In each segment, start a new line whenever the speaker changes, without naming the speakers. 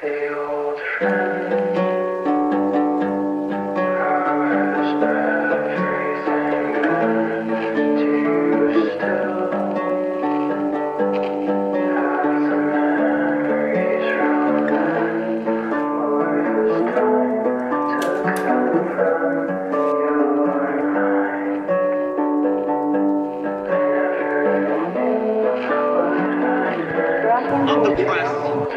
The old friend promised everything then. Do you still have the memories from then? Or is time to confirm your mind? I never knew what I heard.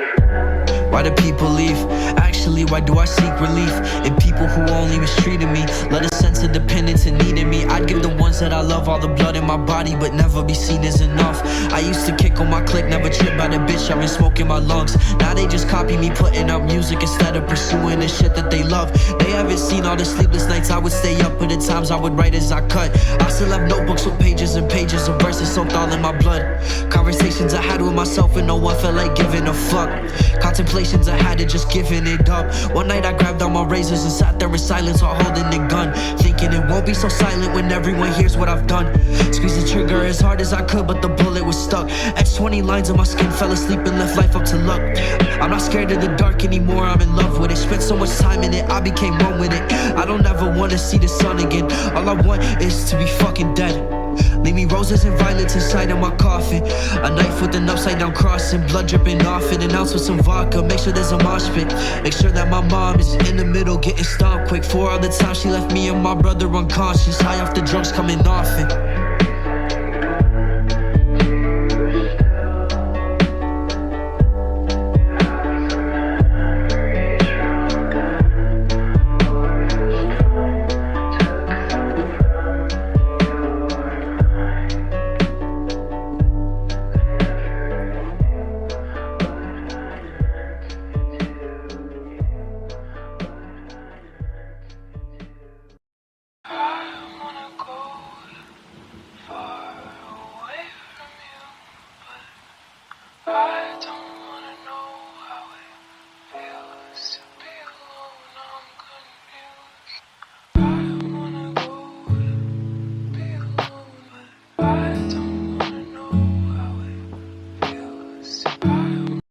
Why do people leave? Actually, why do I seek relief in people who only mistreated me? Let a sense of dependence and need in me. I'd give the ones that I love all the blood in my body, but never be seen as enough. I used to kick on my click, never trip by the bitch I've been smoking my lungs. Now they just copy me, putting out music instead of pursuing the shit that they love. They haven't seen all the sleepless nights I would stay up, but the times I would write as I cut. I still have notebooks with pages and pages of verses soaked all in my blood. Conversations I had with myself and no one felt like giving a fuck. Contemplations I had of just giving it up. One night I grabbed all my razors and sat there in silence while holding the gun, thinking it won't be so silent when everyone hears what I've done. Squeezed the trigger as hard as I could, but the bullet was stuck. Etched 20 lines on my skin, fell asleep and left life up to luck. I'm not scared of the dark anymore, I'm in love with it. Spent so much time in it, I became one with it. I don't ever want to see the sun again. All I want is to be fucking dead. Leave me roses and violets inside of my coffin. A knife with an upside down cross and blood dripping off it. An ounce with some vodka, make sure there's a mosh pit. Make sure that my mom is in the middle, getting stomped quick. For all the time she left me and my brother unconscious, high off the drugs coming off it.
I don't wanna know how it feels to be alone, I'm confused. I wanna go be alone, but I don't wanna know how it feels to be alone.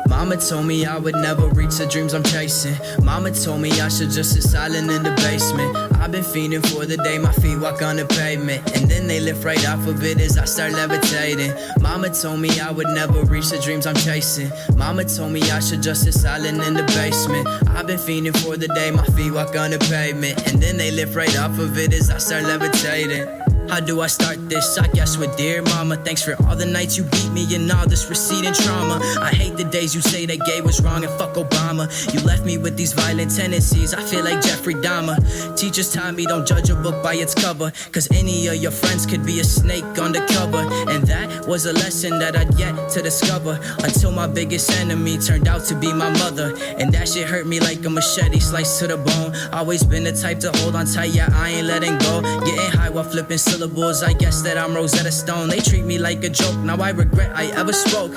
Mama told me I would never reach the dreams I'm chasing. Mama told me I should just sit silent in the basement. I've been fiending for the day my feet walk on the pavement, and then they lift right off of it as I start levitating. Mama told me I would never reach the dreams I'm chasing. Mama told me I should just sit silent in the basement. I've been fiending for the day my feet walk on the pavement, and then they lift right off of it as I start levitating. How do I start this? I guess with dear mama. Thanks for all the nights you beat me and all this receding trauma. I hate the days you say that gay was wrong and fuck Obama. You left me with these violent tendencies, I feel like Jeffrey Dahmer. Teachers taught me don't judge a book by its cover, cause any of your friends could be a snake undercover. And that was a lesson that I'd yet to discover, until my biggest enemy turned out to be my mother. And that shit hurt me like a machete sliced to the bone. Always been the type to hold on tight, yeah, I ain't letting go. Getting high while flipping syllables, I guess that I'm Rosetta Stone. They treat me like a joke, now I regret I ever spoke.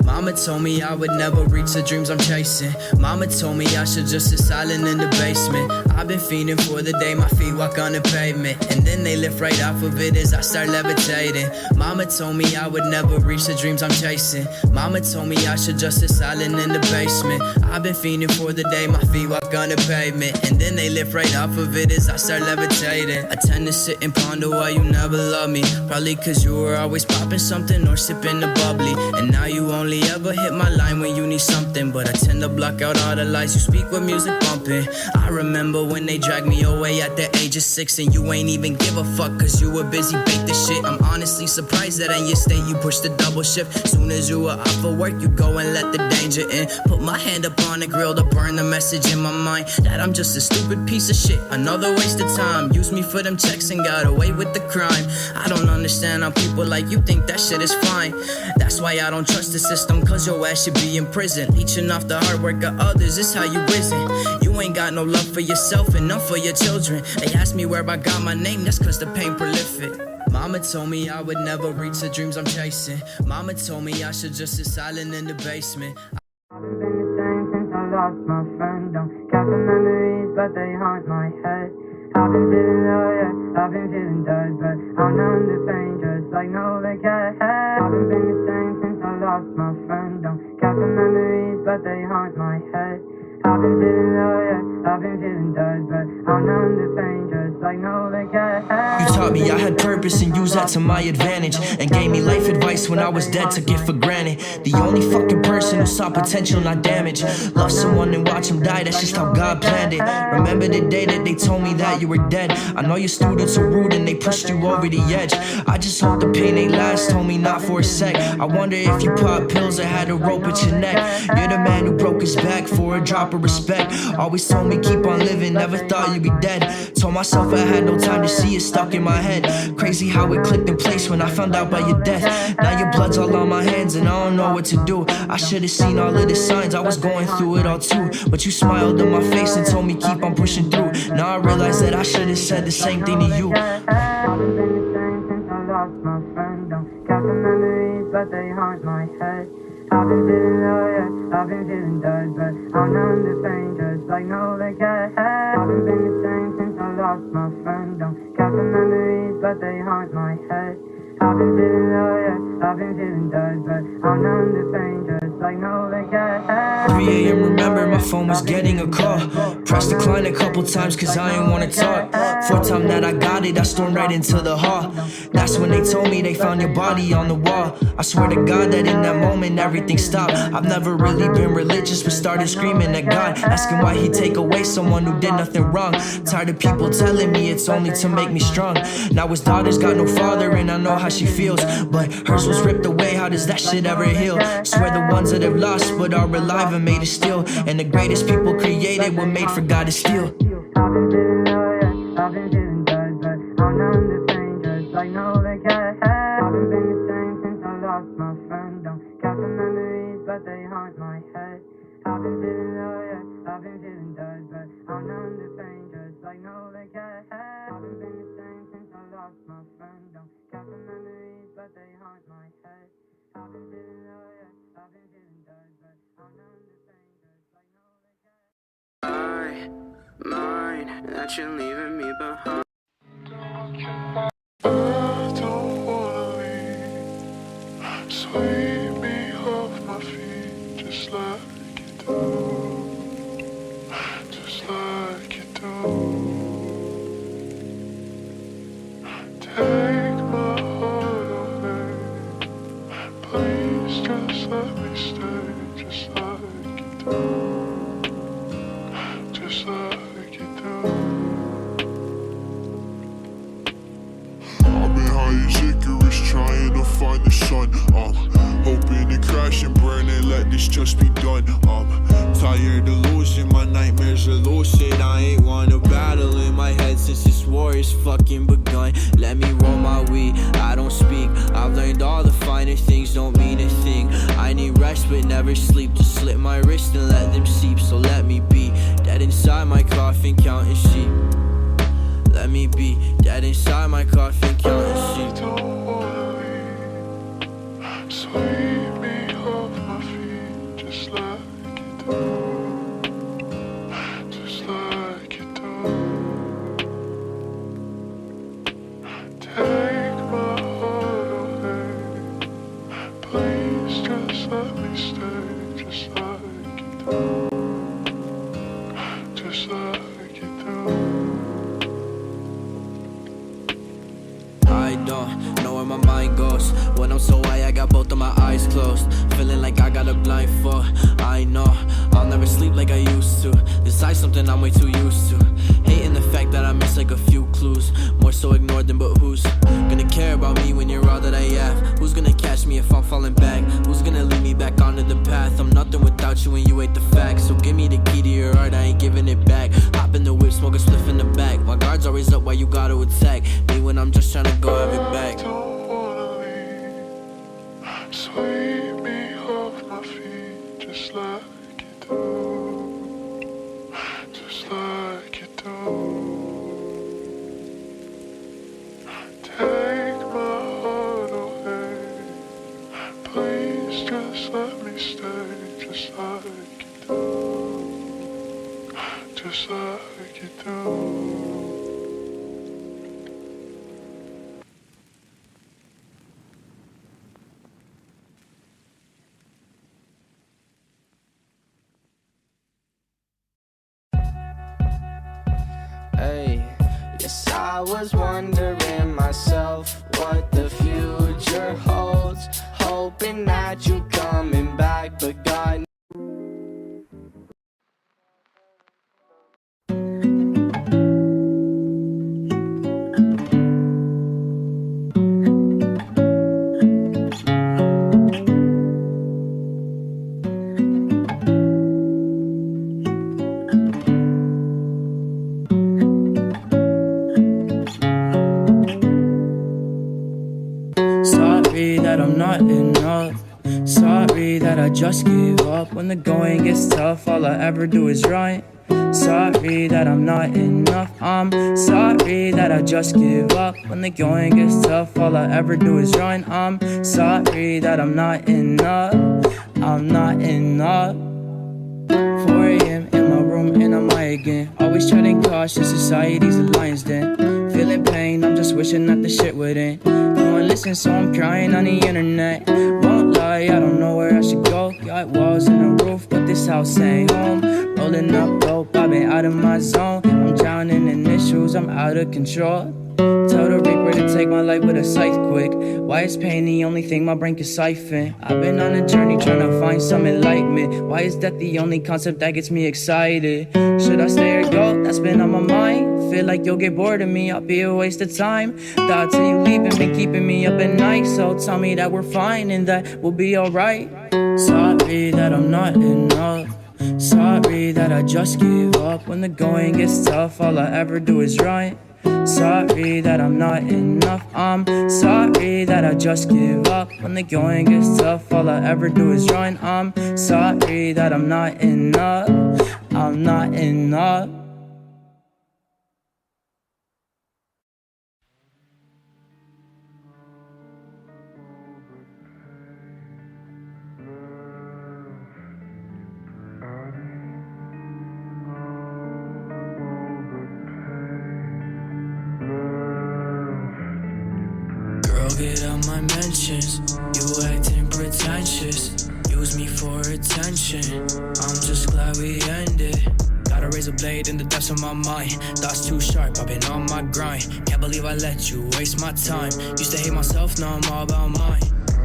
Mama told me I would never reach the dreams I'm chasing. Mama told me I should just sit silent in the basement. I've been fiending for the day my feet walk on the pavement, and then they lift right off of it as I start levitating. Mama told me I would never reach the dreams I'm chasing. Mama told me I should just sit silent in the basement. I've been fiending for the day my feet walk on the pavement, and then they lift right off of it as I start levitating. I tend to sit and ponder why you never loved me. Probably cause you were always popping something or sipping the bubbly, and now you only ever hit my line when you need something. But I tend to block out all the lies you speak with music bumping. I remember when they dragged me away at the age of 6, and you ain't even give a fuck cause you were busy bait the shit. I'm honestly surprised that in your state you pushed the double shift. Soon as you were off of work, you go and let the danger in. Put my hand up on the grill to burn the message in my mind that I'm just a stupid piece of shit, another waste of time. Use me for them checks and got away with the crime. I don't understand how people like you think that shit is fine. That's why I don't trust the system, cause your ass should be in prison. Leeching off the hard work of others is how you risen. You you ain't got no love for yourself and none for your children. They ask me where I got my name, that's cause the pain prolific. Mama told me I would never reach the dreams I'm chasing. Mama told me I should just sit silent in the basement.
I've been the same since I lost my friend. Don't capture memories, but they haunt my head. I've been feeling low, yeah, I've been feeling dead, but I'm numb to pain just like no vacation. I've been the same since I lost my friend. Don't capture memories, but they haunt my head. I've been feeling low, yeah, I've been feeling dead, but I'm numb to pain just like no vacation.
You taught me I had purpose and used that to my advantage, and gave me life advice when I was dead, took it for granted. The only fucking person who saw potential, not damage. Love someone and watch them die, that's just how God planned it. Remember the day that they told me that you were dead. I know your students are rude and they pushed you over the edge. I just hope the pain ain't last, told me not for a sec. I wonder if you pop pills or had a rope at your neck. You're the man who broke his back for a drop of respect. Always told me keep on living, never thought you'd be dead. Told myself I had no time to see it, stuck in my head. Crazy how it clicked in place when I found out about your death. Now your blood's all on my hands and I don't know what to do. I should've seen all of the signs, I was going through it all too. But you smiled in my face and told me keep on pushing through. Now I realize that I should've said the same thing to you.
I've been the same since I lost my friend. Don't capture memories, but they haunt my head. I've been feeling low, yeah, I've been feeling dead, but I'm numb to pain just like no vacation. I've been the same since I lost my friend. Don't capture memories, but they haunt my head. I've been feeling low, yeah, I've been feeling dead, but I'm numb to pain just like no vacation.
3 a.m. remember my phone was getting a call. Pressed decline a couple times cause I ain't wanna talk. Fourth time that I got it, I stormed right into the hall. That's when they told me they found your body on the wall. I swear to God that in that moment everything stopped. I've never really been religious but started screaming at God, asking why he'd take away someone who did nothing wrong. Tired of people telling me it's only to make me strong. Now his daughter's got no father and I know how she feels, but hers was ripped away, how does that shit ever heal? Swear the ones that have lost but are alive and made it still. And the greatest people created were made for God to steal.
I've been feeling low, yeah, I've been feeling dead, but I'm numb to pain just like no vacation. I've been the same since I lost my friend. Don't capture memories, but they haunt my head. I've been feeling low, yeah, I've been feeling dead, but I'm numb to pain just like no vacation. I've been the same since I lost my friend. Don't capture memories, but they haunt my head. I've been feeling low, yeah, I've been feeling dead, but I'm numb to pain just like no vacation.
Mine, that you're leaving me behind.
I don't wanna leave. Sweep me off my feet just like you do. Just like you do. Take my heart away. Please just let me stay just like you do. Just like you do. I've been high as Icarus trying to find the sun. Hoping to crash and burn and let this just be done.
Tired of losing, my nightmares are lucid. I ain't wanna battle in my head since this war is fucking begun. Let me roll my weed, I don't speak. I've learned all the finer things don't mean a thing. I need rest but never sleep. Just slit my wrist and let them seep. So let me be dead inside my coffin counting sheep. Let me be dead inside my coffin counting
I
sheep.
don't wanna leave. Sweep me off my feet just like you do. Just like you do. Take my heart away. Please just let me stay just like you do. Just like you do.
I don't know where my mind goes when I'm so high. I got both of my eyes closed, feeling like I got a blindfold. I know I'll never sleep like I used to. This is something I'm way too used to. Hating the fact that I miss like a few clues. More so ignored them, but who's gonna care about me when you're all that I have? Who's gonna catch me if I'm falling back? Who's gonna lead me back onto the path? I'm nothing without you and you ain't the facts. So give me the key to your heart, I ain't giving it back. Hop in the whip, smoke a spliff in the back. My guard's always up while you gotta attack me when I'm just trying to go have it back.
Don't wanna leave. Sweep me off my feet just like you do. Just just like you do.
Hey, yes, I was wondering myself what the future holds, hoping that you coming back, but God.
Sorry that I'm not enough. Sorry that I just give up when the going gets tough. All I ever do is right. Sorry that I'm not enough. I'm sorry that I just give up when the going gets tough. All I ever do is run. I'm sorry that I'm not enough. I'm not enough. 4 a.m. in my room and I'm high again. Always treading cautious, society's a lion's den. Feeling pain, I'm just wishing that the shit would end. No one listens, so I'm crying on the internet. Won't lie, I don't know where I should go. Got walls and a roof, but this house ain't home. Rolling up dope, I've been out of my zone. I'm drowning in issues, I'm out of control. Tell the reaper to take my life with a scythe quick. Why is pain the only thing my brain can siphon? I've been on a journey trying to find some enlightenment. Why is death the only concept that gets me excited? Should I stay or go? That's been on my mind. Feel like you'll get bored of me, I'll be a waste of time. Thoughts of you leaving been keeping me up at night. So tell me that we're fine and that we'll be alright. Sorry that I'm not enough. Sorry that I just give up when the going gets tough. All I ever do is right. Sorry that I'm not enough. I'm sorry that I just give up when the going gets tough. All I ever do is run. I'm sorry that I'm not enough. I'm not enough. Get out my mentions, you acting pretentious. Use me for attention, I'm just glad we ended. Got a razor blade in the depths of my mind. Thoughts too sharp, I've been on my grind. Can't believe I let you waste my time. Used to hate myself, now I'm all about mine.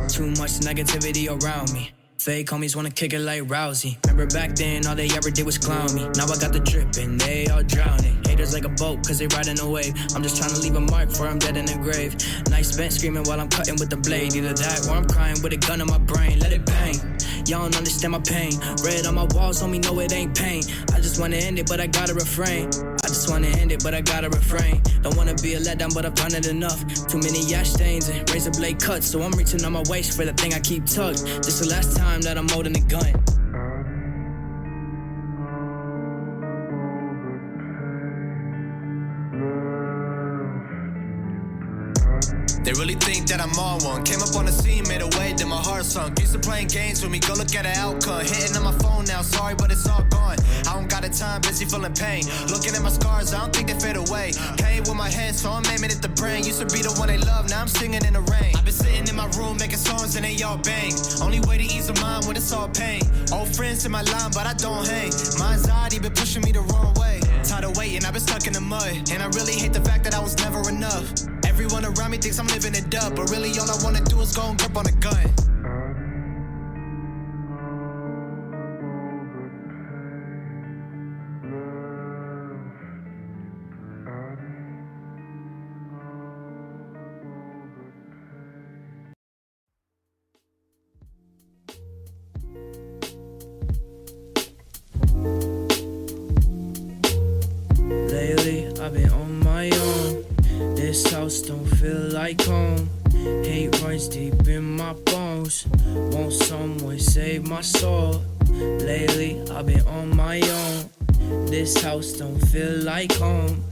Too much negativity around me. Fake homies wanna kick it like Rousey. Remember back then, all they ever did was clown me. Now I got the drip and they all drowning. Haters like a boat, cause they riding a wave. I'm just trying to leave a mark before I'm dead in the grave. Nice bent screaming while I'm cutting with the blade. Either that or I'm crying with a gun in my brain. Let it bang. Y'all don't understand my pain. Red on my walls, homie, know it ain't pain. I just wanna end it, but I gotta refrain. I just wanna end it, but I gotta refrain. Don't wanna be a letdown, but I've done it enough. Too many ash stains and razor blade cuts. So I'm reaching on my waist for the thing I keep tucked. This the last time that I'm holding a gun.
They really think that I'm on one. Came up on the scene, made a way, then my heart sunk. Used to playing games with me, go look at the outcome. Hitting on my phone now, sorry, but it's all gone. I don't got the time, busy feeling pain. Looking at my scars, I don't think they fade away. Pain with my head, so I'm aiming at the brain. Used to be the one they love, now I'm singing in the rain. I've been sitting in my room, making songs and they all bang. Only way to ease the mind when it's all pain. Old friends in my line, but I don't hang. My anxiety been pushing me the wrong way. Tired of waiting, I've been stuck in the mud. And I really hate the fact that I was never enough. Everyone around me thinks I'm living it up, but really all I wanna do is go and grip on a gun.
Lately, I've been on my own. This house don't feel like home. Hate runs deep in my bones. Won't someone save my soul? Lately, I've been on my own. This house don't feel like home.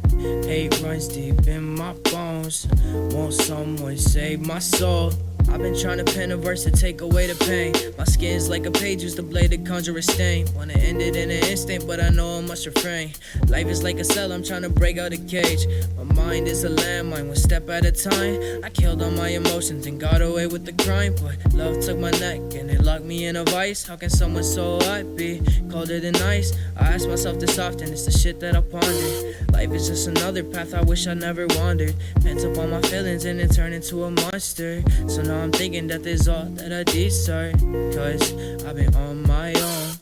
Hate runs deep in my bones. Won't someone save my soul? I've been trying to pen a verse to take away the pain. My skin's like a page, use the blade to conjure a stain. Wanna end it in an instant, but I know I must refrain. Life is like a cell, I'm trying to break out a cage. My mind is a landmine, one step at a time. I killed all my emotions and got away with the crime. But love took my neck and it locked me in a vice. How can someone so hot be colder than ice? I ask myself this often, it's the shit that I ponder. Life is just another path I wish I never wandered. Pent up all my feelings and it turned into a monster. So now I'm thinking that this all that I deserve. Cause I've been on my own.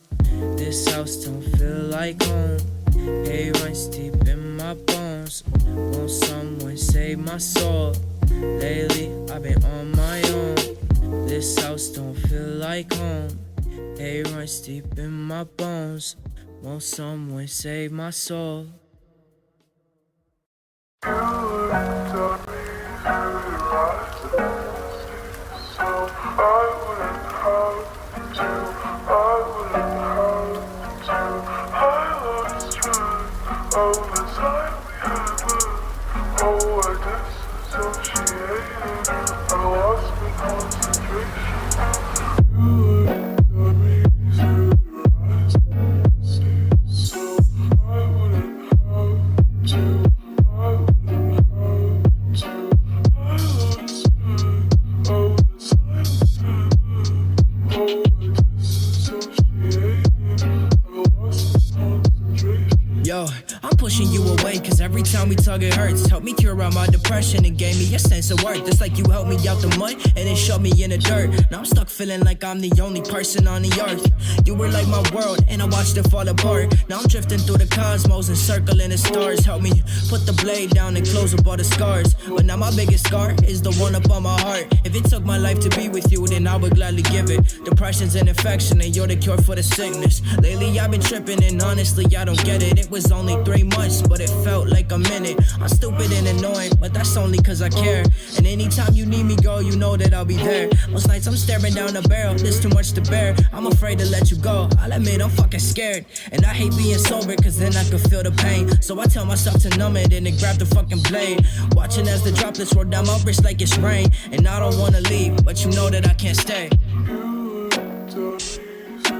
This house don't feel like home. Hey, runs deep in my bones. Won't someone save my soul? Lately I've been on my own. This house don't feel like home. Hey, runs deep in my bones. Won't someone save my soul?
You taught me to rise to so I wouldn't have to, I wouldn't have to. I lost track of the time we had left. Oh, I disassociated, I lost my concentration. You taught me to rise to so I wouldn't have to.
Yo, I'm pushing you away, cause every time we talk it hurts. Help me cure out my depression and gave me a sense of worth. Just like you helped me out the mud and then shoved me in the dirt. Now I'm stuck feeling like I'm the only person on the earth. You were like my world and I watched it fall apart. Now I'm drifting through the cosmos and circling the stars. Help me put the blade down and close up all the scars. But now my biggest scar is the one up on my heart. If it took my life to be with you, then I would gladly give it. Depression's an infection and you're the cure for the sickness. Lately I've been tripping and honestly I don't get it. It was only 3 months, but it felt like a minute. I'm stupid and annoying, but that's only cause I care. And anytime you need me, girl, you know that I'll be there. Most nights I'm staring down a barrel, there's too much to bear. I'm afraid to let you go, I'll admit I'm fucking scared. And I hate being sober, cause then I can feel the pain. So I tell myself to numb it and then grab the fucking blade. Watching as the droplets roll down my wrist like it's rain. And I don't wanna leave, but you know that I can't stay.
You taught me to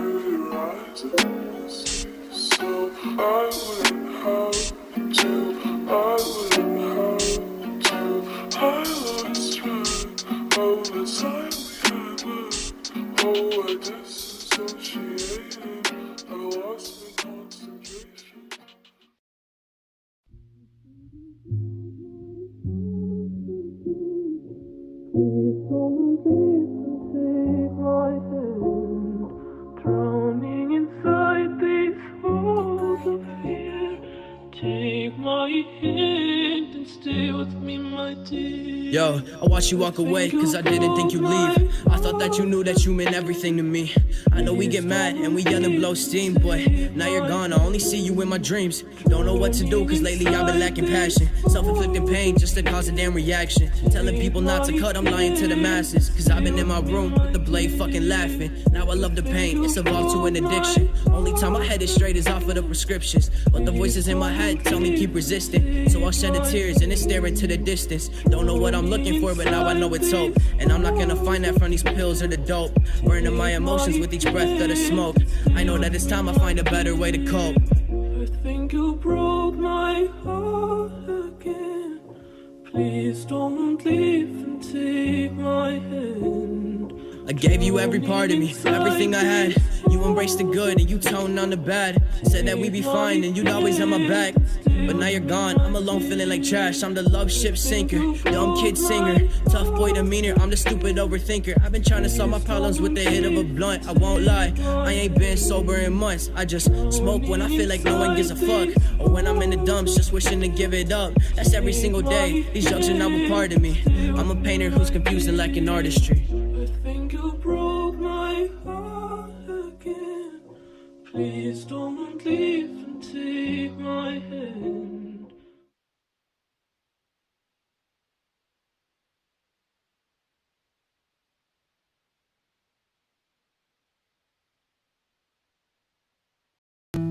rise to so I wouldn't have to, I wouldn't have to. I lost track of the time we had left. Oh, I disassociated, I lost my concentration. Please don't leave and take my hand, drowning inside these walls of fear. Take my hand and stay with me, my dear.
Yo, I watched you walk away, cause I didn't think you'd leave. I thought that you knew that you meant everything to me. I know we get mad and we yell and blow steam, but now you're gone, I only see you in my dreams. Don't know what to do, cause lately I've been lacking passion. Self-inflicted pain just to cause a damn reaction. Telling people not to cut, I'm lying to the masses. Cause I've been in my room with the blade fucking laughing. Now I love the pain, it's evolved to an addiction. Only time my head is straight is off of the prescriptions. But the voices in my head tell me keep resisting. So I'll shed the tears and then stare into the distance. Don't know what I'm looking for, but now I know it's hope. And I'm not gonna find that from these pills or the dope. Burning my emotions with each breath of the smoke. I know that it's time I find a better way to cope.
I think you broke my heart again. Please don't leave and take my hand.
I gave you every part of me, everything I had. You embraced the good and you toned on the bad. Said that we'd be fine and you'd always have my back. But now you're gone, I'm alone feeling like trash. I'm the love ship sinker, dumb kid singer, tough boy demeanor, I'm the stupid overthinker. I've been trying to solve my problems with the hit of a blunt. I won't lie, I ain't been sober in months. I just smoke when I feel like no one gives a fuck. Or when I'm in the dumps just wishing to give it up. That's every single day, these drugs are now a part of me. I'm a painter who's confused and lacking artistry.
I think you broke my heart again. Please don't leave and take my hand.
I've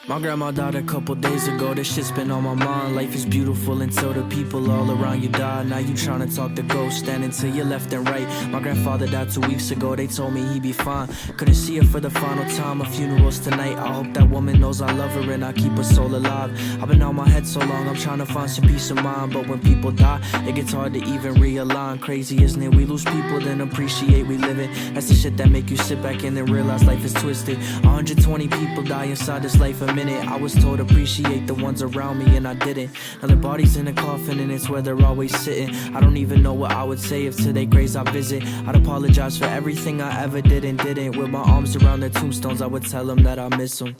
My grandma died a couple days ago, this shit's been on my mind. Life is beautiful until the people all around you die. Now you tryna talk to ghosts, standing to your left and right. My grandfather died 2 weeks ago, they told me he'd be fine. Couldn't see her for the final time, her funeral's tonight. I hope that woman knows I love her and I keep her soul alive. I've been on my head so long, I'm trying to find some peace of mind. But when people die, it gets hard to even realign. Crazy, isn't it? We lose people, then appreciate we living. That's the shit that make you sit back and then realize life is twisted. 120 people die inside this life a minute. I was told appreciate the ones around me and I didn't. Now their bodies in a coffin and it's where they're always sitting. I don't even know what I would say if to their graves I visit. I'd apologize for everything I ever did and didn't. With my arms around their tombstones, I would tell them that I miss them.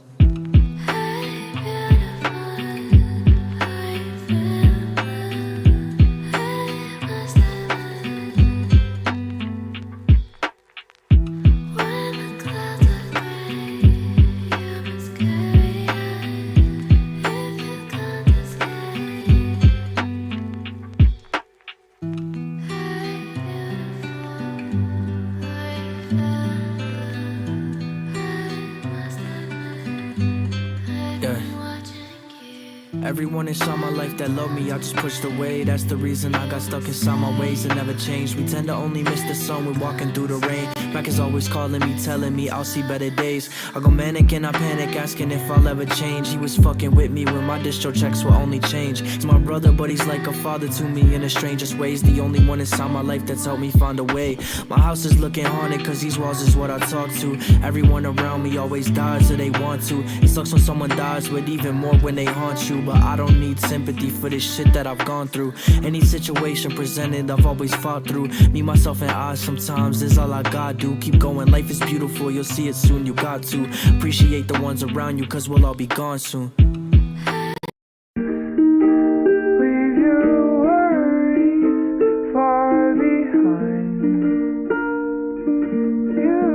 Everyone inside my life that loved me, I just pushed away. That's the reason I got stuck inside my ways and never changed. We tend to only miss the sun when walking through the rain. Mac is always calling me, telling me I'll see better days. I go manic and I panic, asking if I'll ever change. He was fucking with me when my distro checks will only change. He's my brother, but he's like a father to me in the strangest ways. The only one inside my life that's helped me find a way. My house is looking haunted, cause these walls is what I talk to. Everyone around me always dies, so they want to. It sucks when someone dies, but even more when they haunt you. But I don't need sympathy for this shit that I've gone through. Any situation presented, I've always fought through. Me, myself, and I sometimes is all I gotta do. Keep going, life is beautiful, you'll see it soon, you got to. Appreciate the ones around you, cause we'll all be gone soon.
Leave your worries far behind you.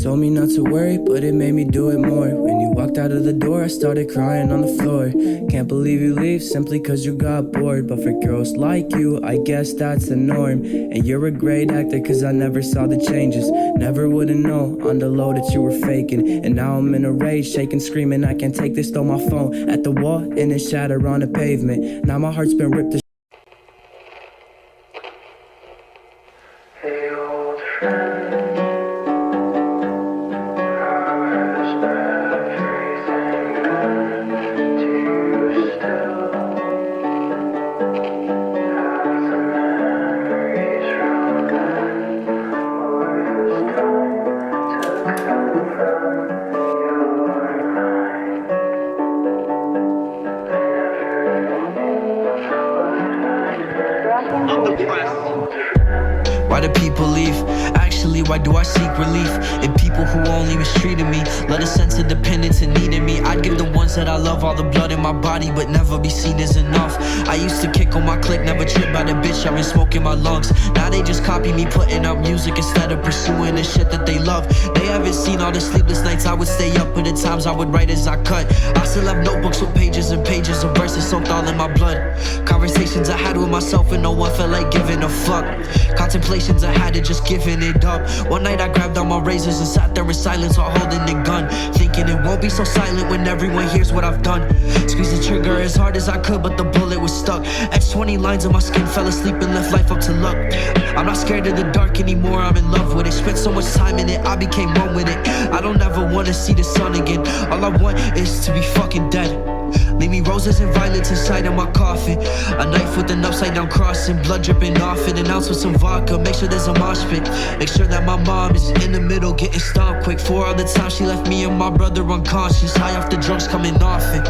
Told me not to worry, but it made me do it more. When you walked out of the door, I started crying on the floor. Can't believe you leave simply cause you got bored. But for girls like you, I guess that's the norm. And you're a great actor cause I never saw the changes. Never would've known on the low that you were faking. And now I'm in a rage, shaking, screaming, I can't take this, throw my phone at the wall and it shatter on the pavement. Now my heart's been ripped to
Hey old friend, how has everything been to you still? Have the memories from then, or has time to come from your mind? I never knew what I
Why do people leave? Actually, why do I seek relief in people who only mistreated me? Let a sense of dependence and need in me. I'd give the ones that I love all the blood in my body, but never be seen as enough. I used to kick on my click, never trip by the bitch I've been smoking my lungs. Now they just copy me putting out music instead of pursuing the shit that they love. They haven't seen all the sleepless nights I would stay up, but the times I would write as I cut. I still have notebooks with pages and pages of verses soaked all in my blood. Conversations I had with myself and no one felt like giving a fuck. Contemplations I had to just giving it up. One night I grabbed all my razors and sat there in silence while holding the gun, thinking it won't be so silent when everyone hears what I've done. Squeezed the trigger as hard as I could, but the bullet was stuck. Etched 20 lines on my skin, fell asleep and left life up to luck. I'm not scared of the dark anymore, I'm in love with it. Spent so much time in it, I became one with it. I don't ever wanna see the sun again. All I want is to be fucking dead. Leave me roses and violets inside of my coffin. A knife with an upside down cross and blood dripping off it. An ounce with some vodka, make sure there's a mosh pit. Make sure that my mom is in the middle, getting stomped quick. For all the time she left me and my brother unconscious, high off the drugs coming off it.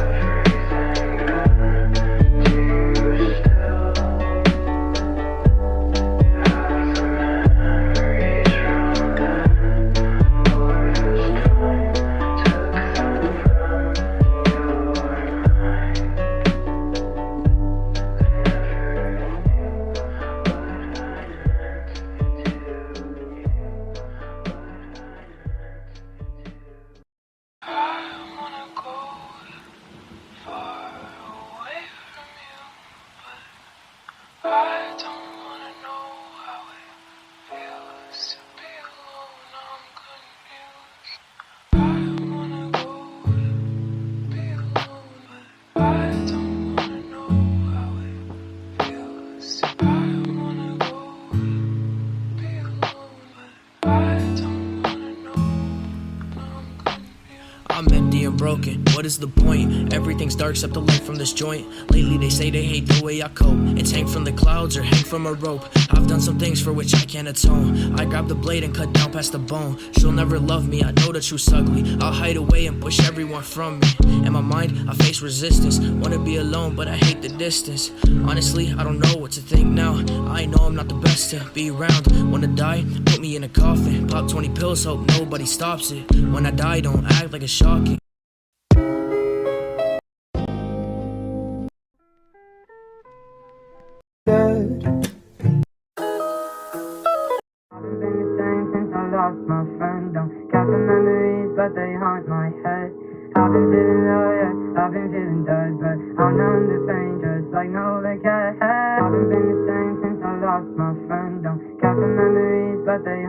broken. What is the point? Everything's dark except the light from this joint. Lately they say they hate the way I cope. It's hang from the clouds or hang from a rope. I've done some things for which I can't atone. I grab the blade and cut down past the bone. She'll never love me, I know the truth's ugly. I'll hide away and push everyone from me. In my mind, I face resistance. Wanna be alone, but I hate the distance. Honestly, I don't know what to think now. I know I'm not the best to be around. Wanna die? Put me in a coffin. Pop 20 pills, hope nobody stops it. When I die, don't act like it's shocking.
Haven't been the same since I lost my friend. Don't capture memories, but they haunt my head. I've been feeling low, yeah, I've been feeling dead, but I'm numb to pain, just like no vacation. Haven't been the same since I lost my friend. Don't capture memories, but they